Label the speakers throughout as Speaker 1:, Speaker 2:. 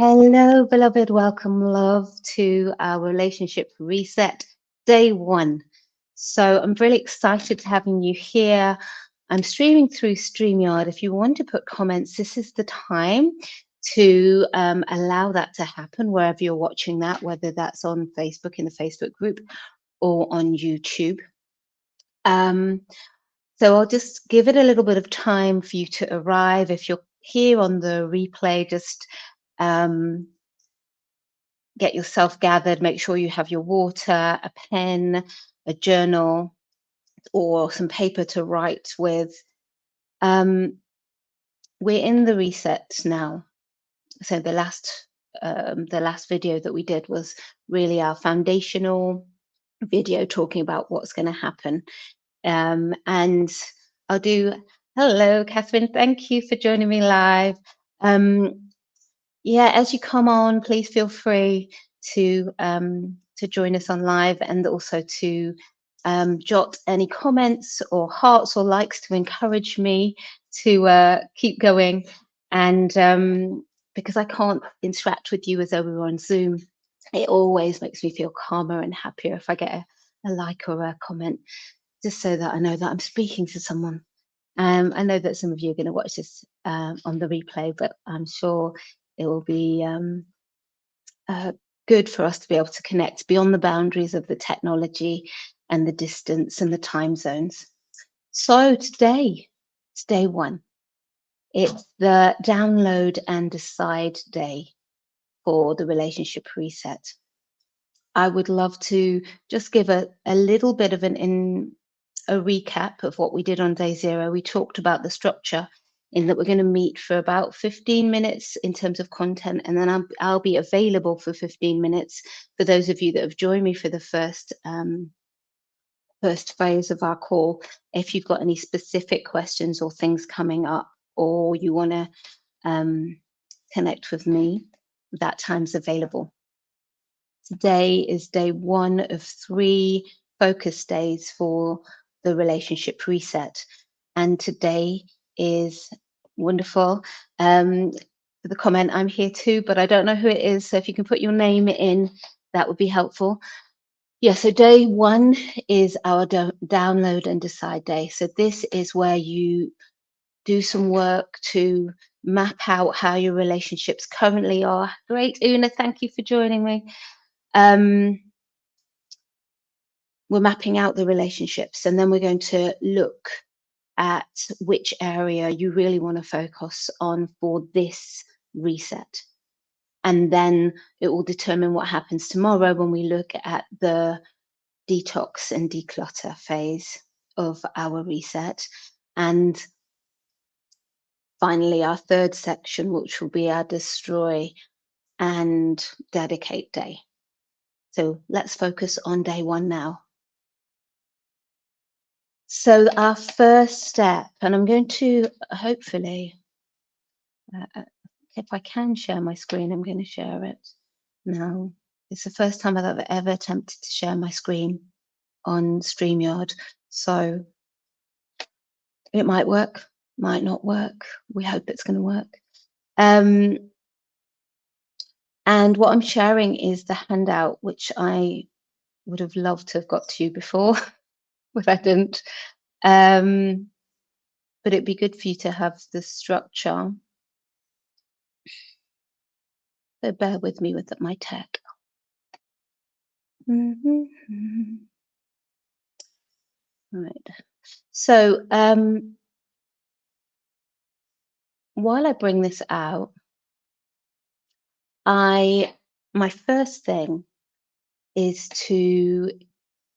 Speaker 1: Hello, beloved. Welcome, love, to our relationship reset day one. So I'm really excited to having you here. I'm streaming through StreamYard. If you want to put comments, this is the time to allow that to happen wherever you're watching that, whether that's on Facebook in the Facebook group or on YouTube. Um, so I'll just give it a little bit of time for you to arrive. If you're here on the replay, just um, get yourself gathered, make sure you have your water, a pen, a journal, or some paper to write with. Um, we're in the reset now. So the last video that we did was really our foundational video talking about what's going to happen. And I'll do. Hello, Catherine. Thank you for joining me live. Yeah, as you come on, please feel free to join us on live and also to jot any comments or hearts or likes to encourage me to keep going. And because I can't interact with you as though we were on Zoom, it always makes me feel calmer and happier if I get a like or a comment, just so that I know that I'm speaking to someone. I know that some of you are going to watch this on the replay, but I'm sure it will be uh, good for us to be able to connect beyond the boundaries of the technology and the distance and the time zones. So today, it's day one. It's the download and decide day for the relationship reset. I would love to just give a little bit of a recap of what we did on day zero. We talked about the structure in that we're going to meet for about 15 minutes in terms of content, and then I'll be available for 15 minutes for those of you that have joined me for the first phase of our call. If you've got any specific questions or things coming up, or you want to connect with me, that time's available. Today is day one of 3 focus days for the relationship reset. And today is wonderful. For the comment, I'm here too, but I don't know who it is. So if you can put your name in, that would be helpful. Yeah, so day one is our download and decide day. So this is where you do some work to map out how your relationships currently are. Great, Una, thank you for joining me. We're mapping out the relationships, and then we're going to look at which area you really want to focus on for this reset. And then it will determine what happens tomorrow when we look at the detox and declutter phase of our reset. And finally, our third section, which will be our destroy and dedicate day. So let's focus on day one now. So our first step, and I'm going to hopefully, if I can share my screen, I'm going to share it now. It's the first time I've ever attempted to share my screen on StreamYard. So it might work, might not work. We hope it's going to work. And what I'm sharing is the handout, which I would have loved to have got to you before, but I didn't. But it'd be good for you to have the structure. So bear with me with my tech. Right. So while I bring this out, my first thing is to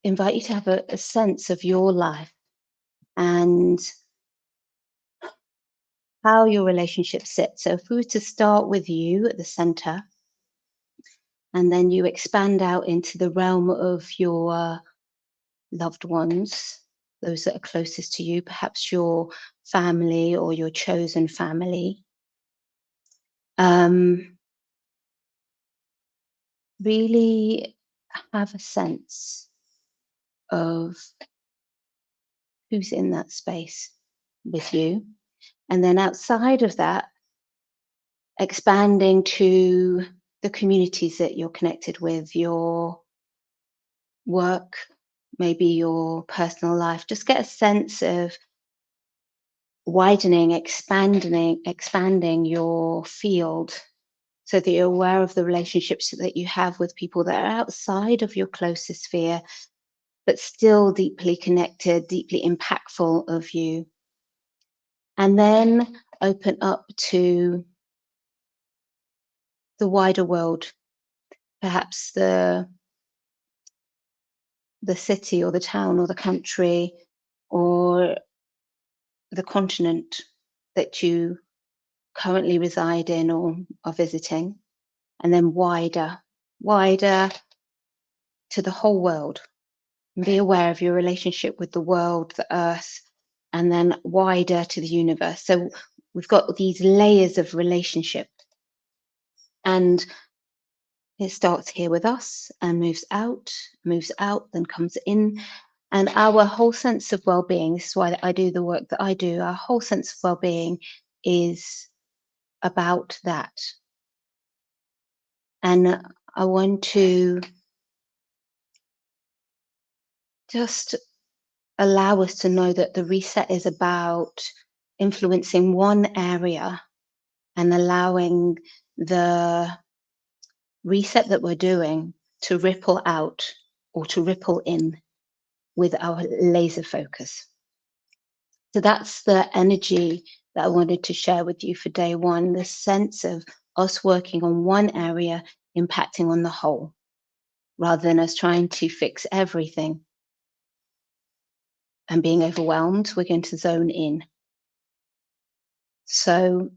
Speaker 1: invite you to have a sense of your life and how your relationship sits. So if we were to start with you at the center, and then you expand out into the realm of your loved ones, those that are closest to you, perhaps your family or your chosen family. Really have a sense of who's in that space with you. And then outside of that, expanding to the communities that you're connected with, your work, maybe your personal life. Just get a sense of widening, expanding your field so that you're aware of the relationships that you have with people that are outside of your closest sphere, but still deeply connected, deeply impactful of you. And then open up to the wider world, perhaps the city or the town or the country or the continent that you currently reside in or are visiting, and then wider to the whole world. And be aware of your relationship with the world, the earth, and then wider to the universe. So we've got these layers of relationship, and it starts here with us and moves out, then comes in. And our whole sense of well-being, this is why I do the work that I do, our whole sense of well-being is about that. And I want to just allow us to know that the reset is about influencing one area and allowing the reset that we're doing to ripple out or to ripple in with our laser focus. So that's the energy that I wanted to share with you for day one, the sense of us working on one area, impacting on the whole, rather than us trying to fix everything and being overwhelmed. We're going to zone in. So,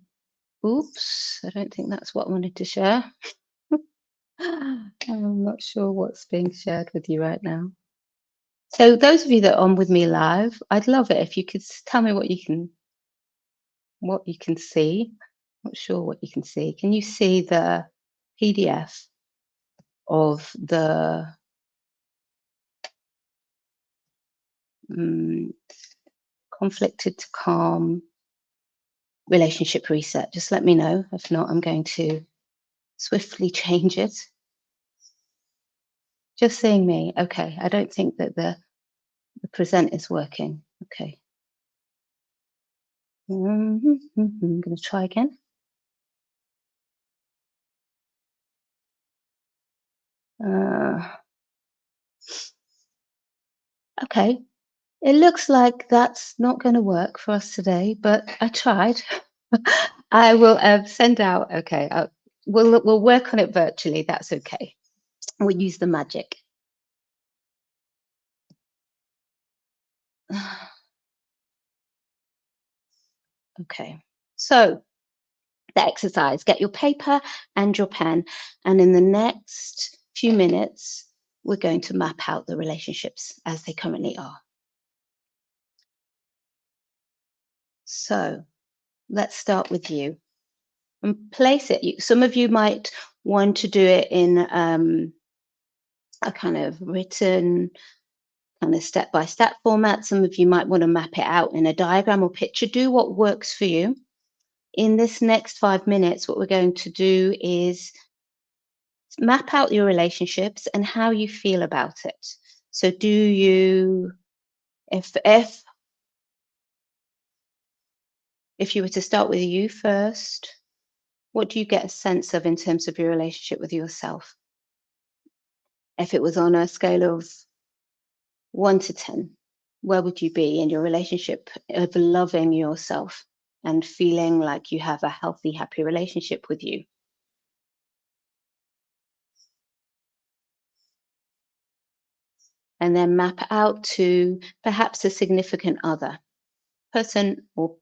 Speaker 1: oops, I don't think that's what I wanted to share. I'm not sure what's being shared with you right now. So those of you that are on with me live, I'd love it if you could tell me what you can see. Not sure what you can see. Can you see the PDF of the conflicted to calm relationship reset? Just let me know. If not, I'm going to swiftly change it. Just seeing me. Okay. I don't think that the present is working. Okay. I'm going to try again. Okay. It looks like that's not going to work for us today, but I tried. I will send out. Okay. We'll work on it virtually. That's okay. We'll use the magic. Okay. So the exercise, get your paper and your pen. And in the next few minutes, we're going to map out the relationships as they currently are. So let's start with you and place it. Some of you might want to do it in a kind of written, kind of step-by-step format. Some of you might want to map it out in a diagram or picture. Do what works for you. In this next 5 minutes, what we're going to do is map out your relationships and how you feel about it. So do you, if you were to start with you first, what do you get a sense of in terms of your relationship with yourself? If it was on a scale of 1 to 10, where would you be in your relationship of loving yourself and feeling like you have a healthy, happy relationship with you? And then map out to perhaps a significant other person, or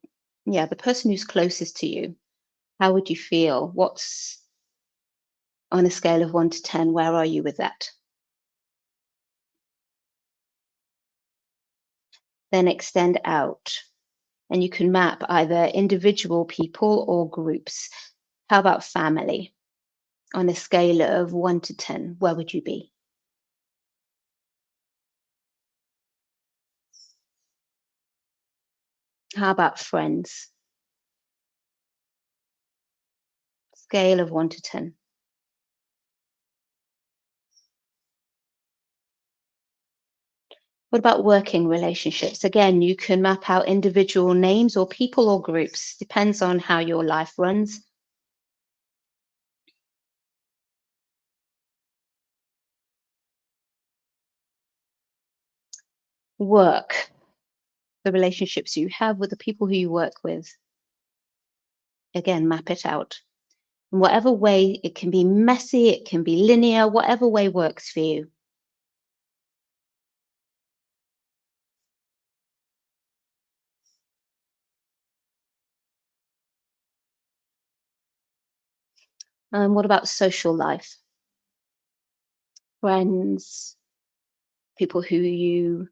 Speaker 1: the person who's closest to you. How would you feel? What's on a scale of 1 to 10, where are you with that? Then extend out, and you can map either individual people or groups. How about family? On a scale of 1 to 10, where would you be? How about friends? Scale of 1 to 10. What about working relationships? Again, you can map out individual names or people or groups, depends on how your life runs. Work, the relationships you have with the people who you work with. Again, map it out. In whatever way, it can be messy, it can be linear, whatever way works for you. What about social life? Friends, people who you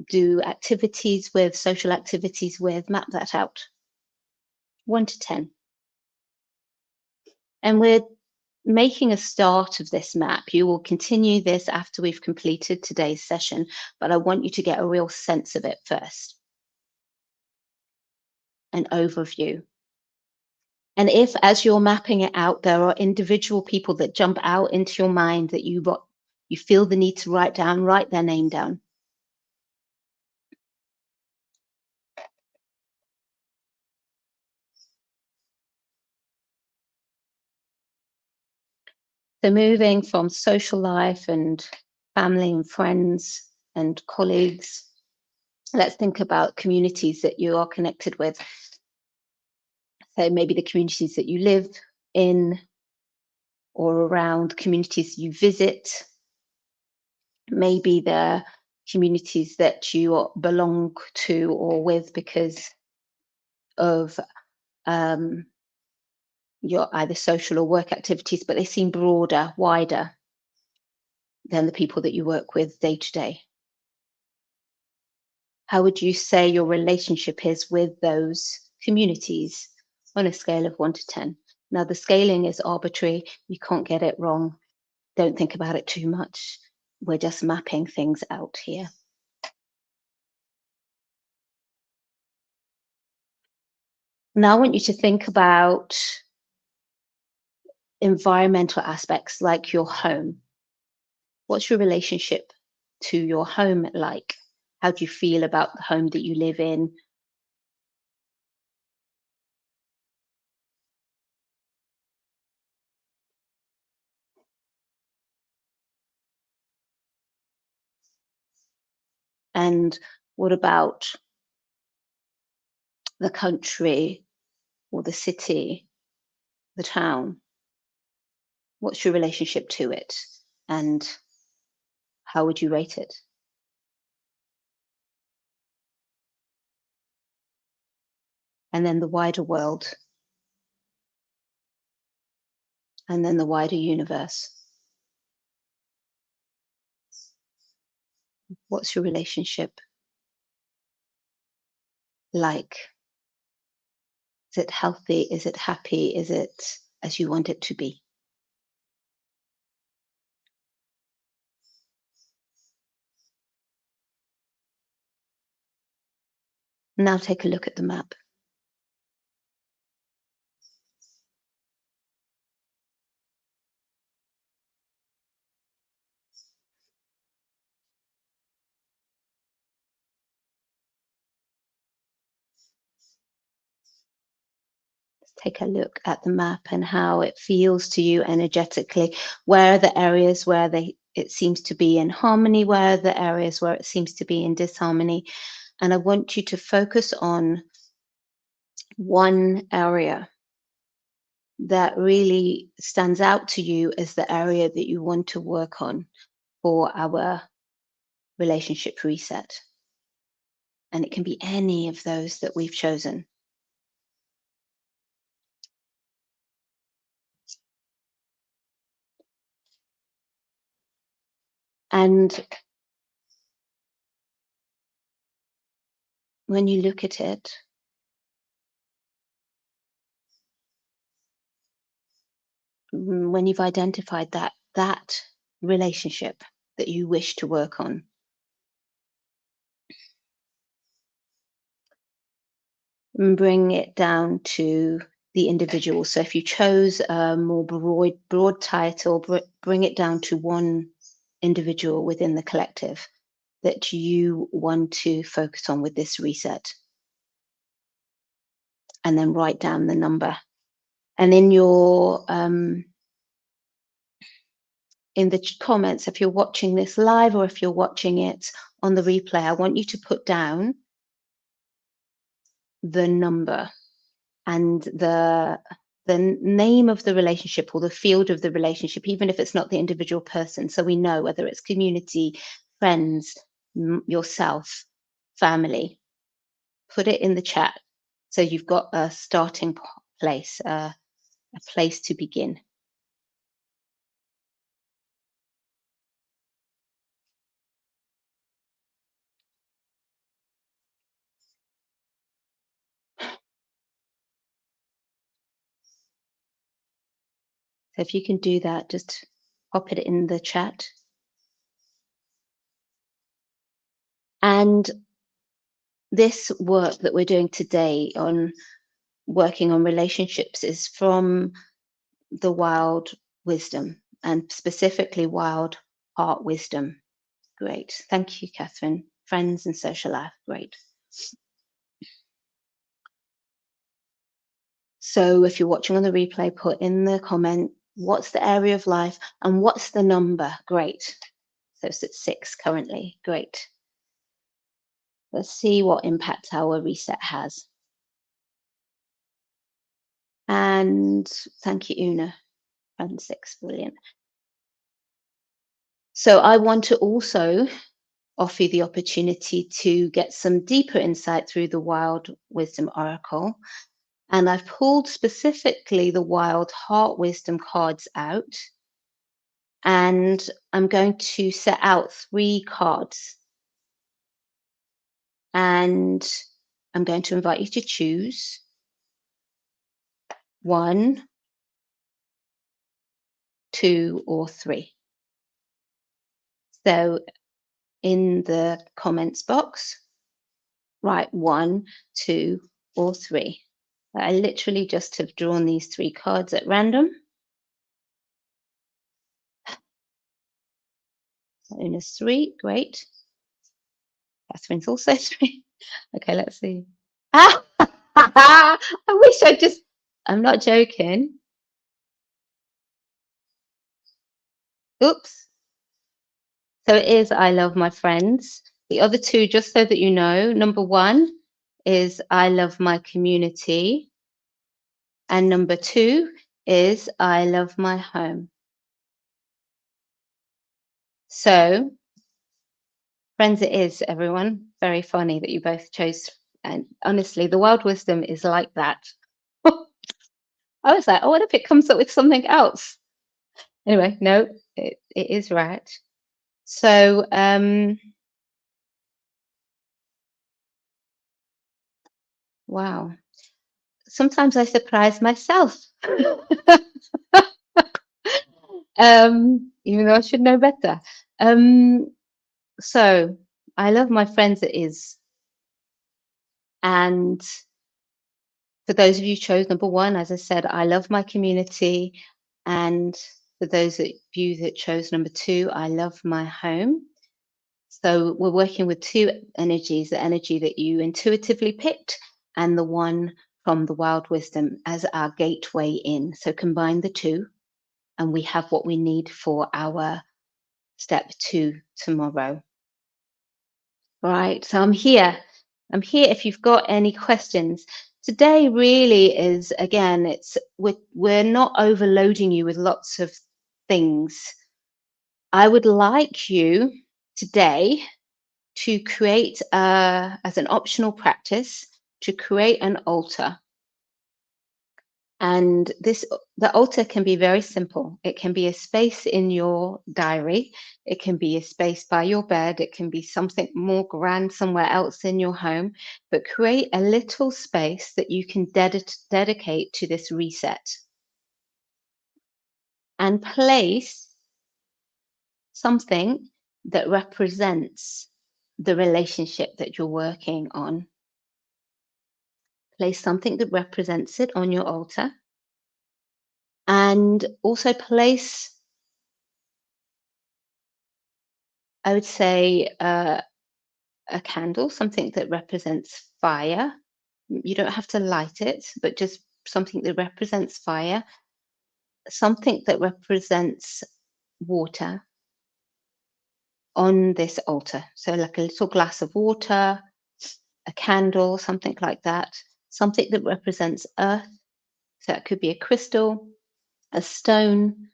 Speaker 1: do activities with, social activities with, map that out. 1 to 10. And we're making a start of this map. You will continue this after we've completed today's session, but I want you to get a real sense of it first. An overview. And if, as you're mapping it out, there are individual people that jump out into your mind that you feel the need to write down, write their name down. So moving from social life and family and friends and colleagues, let's think about communities that you are connected with. So maybe the communities that you live in or around, communities you visit, maybe the communities that you belong to or with because of your either social or work activities, but they seem broader, wider than the people that you work with day to day. How would you say your relationship is with those communities on a scale of 1 to 10? Now, the scaling is arbitrary. You can't get it wrong. Don't think about it too much. We're just mapping things out here. Now, I want you to think about environmental aspects like your home. What's your relationship to your home like? How do you feel about the home that you live in? And what about the country or the city, the town? What's your relationship to it? And how would you rate it? And then the wider world, and then the wider universe. What's your relationship like? Is it healthy? Is it happy? Is it as you want it to be? Now take a look at the map. Take a look at the map and how it feels to you energetically. Where are the areas where it seems to be in harmony? Where are the areas where it seems to be in disharmony? And I want you to focus on one area that really stands out to you as the area that you want to work on for our relationship reset. And it can be any of those that we've chosen. And when you look at it, when you've identified that relationship that you wish to work on, bring it down to the individual. So if you chose a more broad title, bring it down to one individual within the collective that you want to focus on with this reset. And then write down the number. And in your in the comments, if you're watching this live or if you're watching it on the replay, I want you to put down the number and the name of the relationship or the field of the relationship, even if it's not the individual person. So we know whether it's community, friends, yourself, family. Put it in the chat. So you've got a starting place, a place to begin. So if you can do that, just pop it in the chat. And this work that we're doing today on working on relationships is from the Wild Wisdom, and specifically Wild Heart Wisdom. Great. Thank you, Catherine. Friends and Social Life. Great. So if you're watching on the replay, put in the comment, what's the area of life and what's the number? Great. So it's at 6 currently. Great. Let's see what impact our reset has. And thank you, Una. And 6, brilliant. So I want to also offer you the opportunity to get some deeper insight through the Wild Wisdom Oracle. And I've pulled specifically the Wild Heart Wisdom cards out. And I'm going to set out 3 cards. And I'm going to invite you to choose 1, 2, or 3. So in the comments box, write 1, 2, or 3. I literally just have drawn these 3 cards at random. Una's 3, great. Catherine's also 3. Okay, let's see. Ah! I wish I just, I'm not joking. Oops. So it is I love my friends. The other 2, just so that you know, number 1 is I love my community. And number 2 is I love my home. So, friends, it is, everyone. Very funny that you both chose. And honestly, the Wild Wisdom is like that. I was like, oh, what if it comes up with something else? Anyway, no, it is right. So, wow. Sometimes I surprise myself. Even though I should know better. So I love my friends, it is. And for those of you who chose number 1, as I said, I love my community. And for those of you that chose number 2, I love my home. So we're working with 2 energies, the energy that you intuitively picked and the one from the Wild Wisdom as our gateway in. So combine the 2 and we have what we need for our step 2 tomorrow. Right, so I'm here. I'm here if you've got any questions. Today really is, again, we're not overloading you with lots of things. I would like you today to create, as an optional practice, to create an altar. And the altar can be very simple. It can be a space in your diary. It can be a space by your bed. It can be something more grand somewhere else in your home. But create a little space that you can dedicate to this reset. And place something that represents the relationship that you're working on. Place something that represents it on your altar, and also place, I would say, a candle, something that represents fire. You don't have to light it, but just something that represents fire, something that represents water on this altar. So, like a little glass of water, a candle, something like that, something that represents earth. So, it could be a crystal, a stone,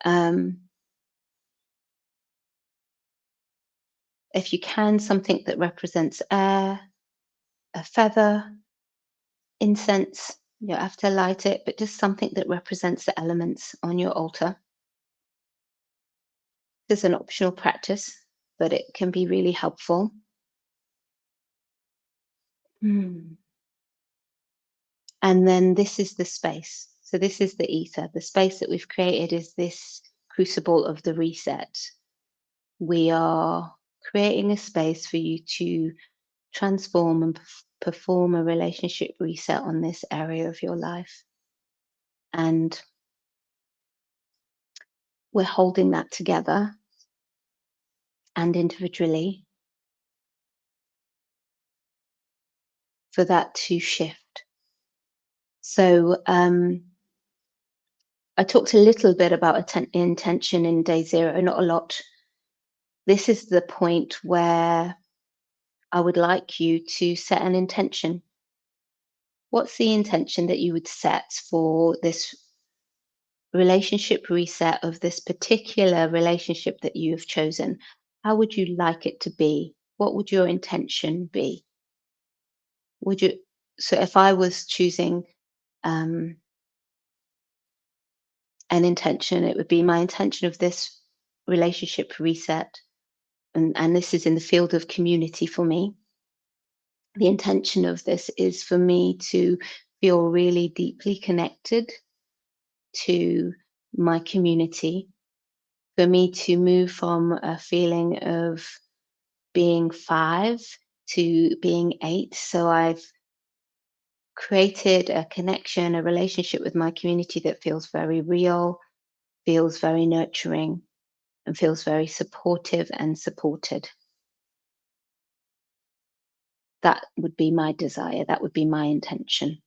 Speaker 1: um, if you can, something that represents air, a feather, incense. You don't have to light it, but just something that represents the elements on your altar. It's an optional practice, but it can be really helpful. Hmm. And then this is the space. So this is the ether. The space that we've created is this crucible of the reset. We are creating a space for you to transform and perform a relationship reset on this area of your life. And we're holding that together and individually for that to shift. So, I talked a little bit about intention in day zero, not a lot. This is the point where I would like you to set an intention. What's the intention that you would set for this relationship reset of this particular relationship that you have chosen? How would you like it to be? What would your intention be? Would you, so if I was choosing um, an intention, it would be my intention of this relationship reset. And this is in the field of community for me. The intention of this is for me to feel really deeply connected to my community, for me to move from a feeling of being 5 to being 8. So I've created a connection, a relationship with my community that feels very real, feels very nurturing, and feels very supportive and supported. That would be my desire. That would be my intention.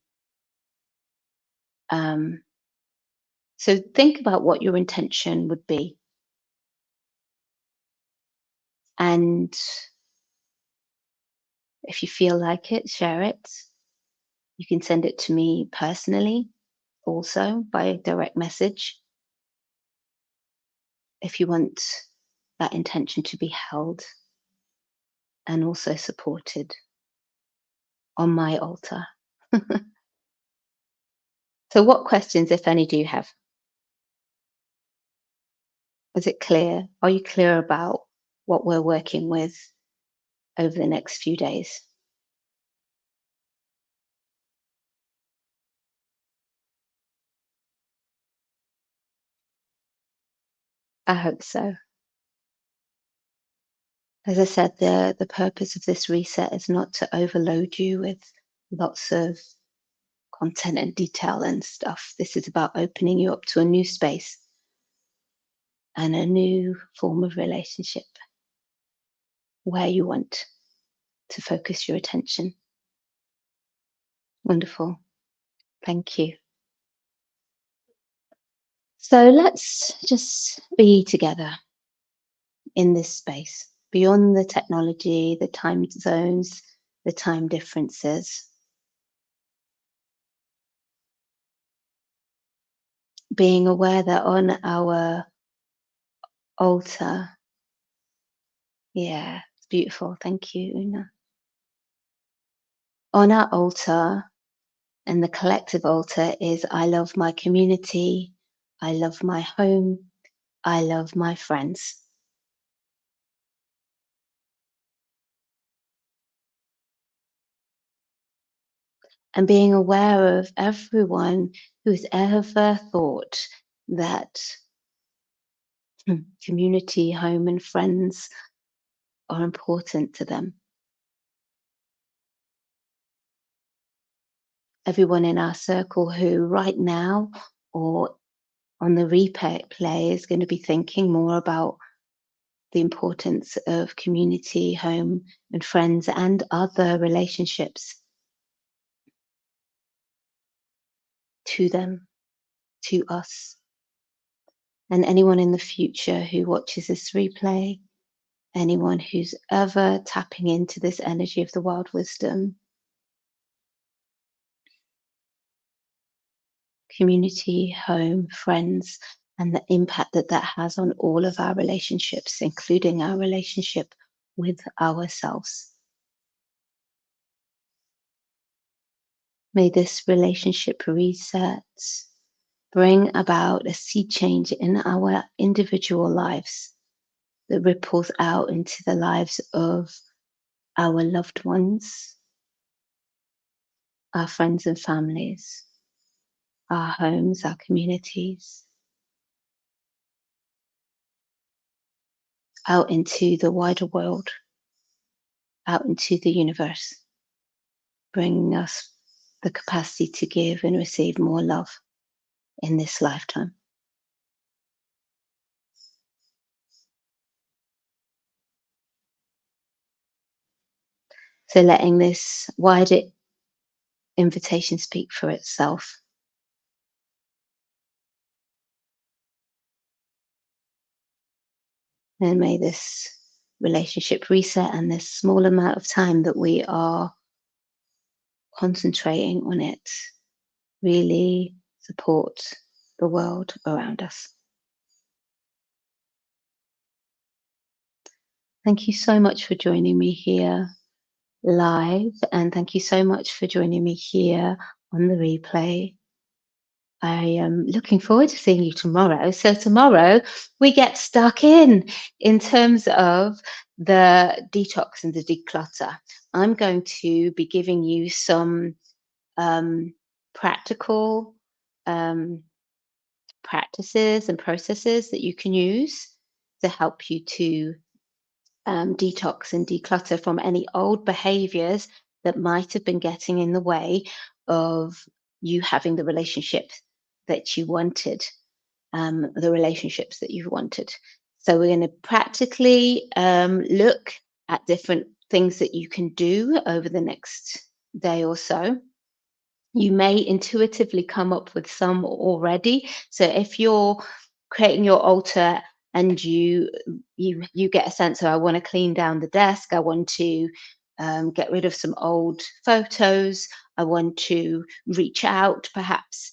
Speaker 1: Um, so think about what your intention would be. And if you feel like it, share it. You can send it to me personally also by direct message if you want that intention to be held and also supported on my altar. So, what questions, if any, do you have? Is it clear? Are you clear about what we're working with over the next few days? I hope so. As I said, the purpose of this reset is not to overload you with lots of content and detail and stuff. This is about opening you up to a new space and a new form of relationship where you want to focus your attention. Wonderful. Thank you. So let's just be together in this space beyond the technology, the time zones, the time differences. Being aware that on our altar, yeah, it's beautiful. Thank you, Una. On our altar, and the collective altar is I love my community, I love my home, I love my friends. And being aware of everyone who's ever thought that community, home, and friends are important to them. everyone in our circle who right now or on the replay play is going to be thinking more about the importance of community, home, and friends, and other relationships to them, to us. And anyone in the future who watches this replay, anyone who's ever tapping into this energy of the wild wisdom, community, home, friends, and the impact that that has on all of our relationships, including our relationship with ourselves. May this relationship reset bring about a sea change in our individual lives that ripples out into the lives of our loved ones, our friends and families, our homes, our communities, out into the wider world, out into the universe, bringing us the capacity to give and receive more love in this lifetime. So letting this wider invitation speak for itself. And may this relationship reset and this small amount of time that we are concentrating on it really support the world around us. Thank you so much for joining me here live, and thank you so much for joining me here on the replay. I am looking forward to seeing you tomorrow. So tomorrow we get stuck in terms of the detox and the declutter. I'm going to be giving you some practical um, practices and processes that you can use to help you to detox and declutter from any old behaviors that might have been getting in the way of you having the relationship that you wanted, the relationships that you wanted. So we're going to practically look at different things that you can do over the next day or so. You may intuitively come up with some already. So if you're creating your altar and you get a sense of, I want to clean down the desk, I want to get rid of some old photos, I want to reach out, perhaps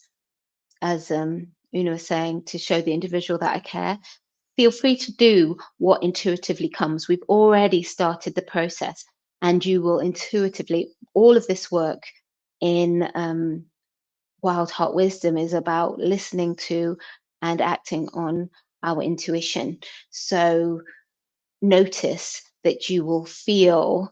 Speaker 1: as Una was saying, to show the individual that I care. Feel free to do what intuitively comes. We've already started the process, and you will intuitively, all of this work in Wild Heart Wisdom is about listening to and acting on our intuition. So notice that you will feel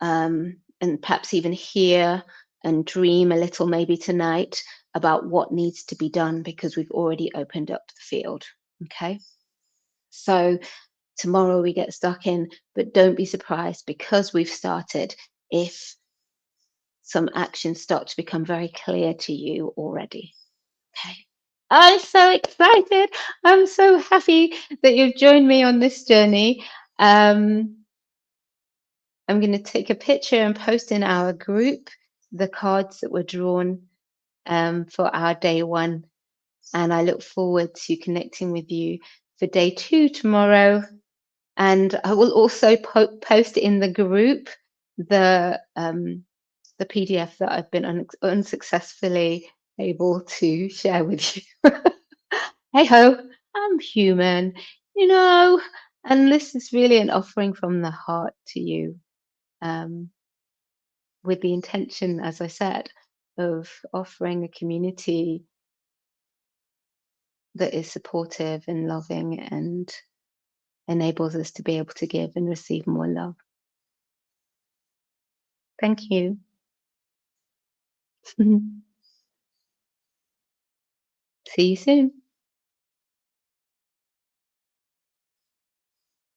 Speaker 1: and perhaps even hear and dream a little maybe tonight about what needs to be done, because we've already opened up the field. Okay. So tomorrow we get stuck in, but don't be surprised, because we've started, if some actions start to become very clear to you already. Okay. I'm so excited. I'm so happy that you've joined me on this journey. I'm going to take a picture and post in our group the cards that were drawn for our day one. And I look forward to connecting with you for day two tomorrow. And I will also post in the group the PDF that I've been unsuccessfully able to share with you. Hey ho, I'm human, you know, and this is really an offering from the heart to you, um, with the intention, as I said, of offering a community that is supportive and loving and enables us to be able to give and receive more love. Thank you. See you soon.